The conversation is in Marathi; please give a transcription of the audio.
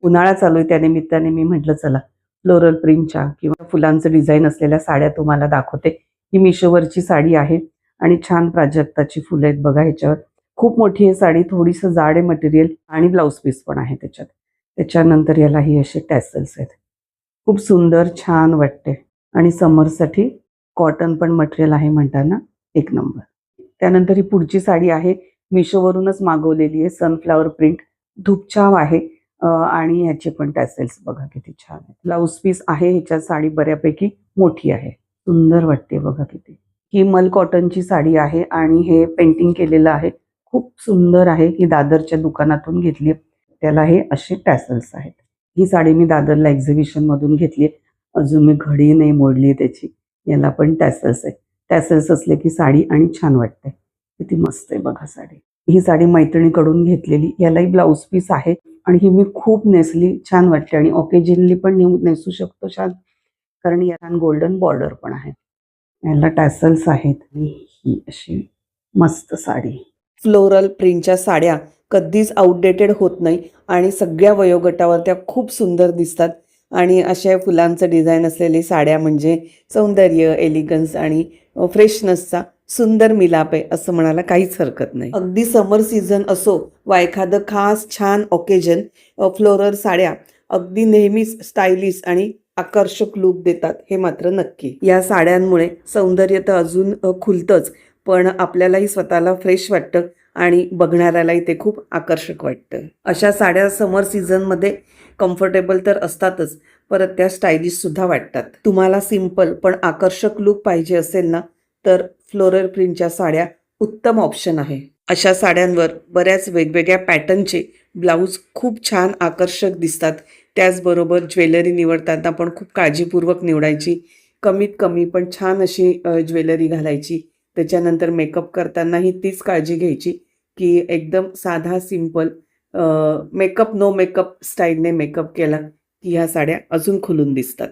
उन्हाळा चालू आहे, त्या निमित्ताने मी म्हटलं चला फ्लोरल प्रिंटच्या किंवा फुलांचं डिझाईन असलेल्या साड्या तुम्हाला दाखवते. ही मिशोवरची साडी आहे आणि छान प्राजक्ताची फुलं आहेत बघा ह्याच्यावर. खूप मोठी आहे साडी, थोडीसं जाड आहे मटेरियल आणि ब्लाऊज पीस पण आहे त्याच्यात. त्याच्यानंतर याला ही असे टॅसल्स आहेत. खूप सुंदर छान वाटते आणि समरसाठी कॉटन पण मटेरियल आहे म्हणताना एक नंबर. त्यानंतर ही पुढची साडी आहे, मिशोवरूनच मागवलेली आहे. सनफ्लॉवर प्रिंट धूपछाव आहे आणि ह्याचे पण टॅसल्स बघा किती छान आहे. ब्लाऊज पीस आहे ह्याच्यात. साडी बऱ्यापैकी मोठी आहे, सुंदर वाटते बघा किती. ही मल कॉटनची साडी आहे आणि हे पेंटिंग केलेलं आहे. खूप सुंदर आहे. ही दादरच्या दुकानातून घेतली. त्याला हे असे टॅसल्स आहेत. ही साडी मी दादरला एक्झिबिशन मधून घेतली. अजून मी घडी नाही मोडली त्याची. याला पण टॅसल्स आहे. टॅसल्स असले की साडी आणि छान वाटते. किती मस्त आहे बघा साडी. ही साडी मैत्रिणीकडून घेतलेली. यालाही ब्लाऊज पीस आहे आणि ही मी खूप नेसली, छान वाटते आणि ओकेजनली पण नेसू शकतो छान, कारण याला गोल्डन बॉर्डर पण आहे. याला टॅसल्स आहेत आणि ही अशी मस्त साडी. फ्लोरल प्रिंटच्या साड्या कधीच आउटडेटेड होत नाही आणि सगळ्या वयोगटावर त्या खूप सुंदर दिसतात. आणि अशा फुलांचं डिझाईन असलेली साड्या म्हणजे सौंदर्य, एलिगन्स आणि फ्रेशनेसचा सुंदर मिलाप आहे असं म्हणायला काहीच हरकत नाही. अगदी समर सीझन असो वा एखादं खास छान ऑकेजन, फ्लोरल साड्या अगदी नेहमीच स्टायलिश आणि आकर्षक लुक देतात हे मात्र नक्की. या साड्यांमुळे सौंदर्य तर अजून खुलतंच, पण आपल्यालाही स्वतःला फ्रेश वाटतं आणि बघणाऱ्यालाही ते खूप आकर्षक वाटतं. अशा साड्या समर सीझनमध्ये कम्फर्टेबल तर असतातच, परत त्या स्टायलिश सुद्धा वाटतात. तुम्हाला सिंपल पण आकर्षक लुक पाहिजे असेल ना, तर फ्लोरल प्रिंटच्या साड्या उत्तम ऑप्शन आहे. अशा साड्यांवर बऱ्याच वेगवेगळ्या पॅटर्नचे ब्लाऊज खूप छान आकर्षक दिसतात. त्याचबरोबर ज्वेलरी निवडताना पण खूप काळजीपूर्वक निवडायची. कमीत कमी पण छान अशी ज्वेलरी घालायची. त्याच्यानंतर मेकअप करतानाही तीच काळजी घ्यायची की एकदम साधा सिंपल मेकअप नो मेकअप स्टाईलने मेकअप केला की ह्या साड्या अजून खुलून दिसतात.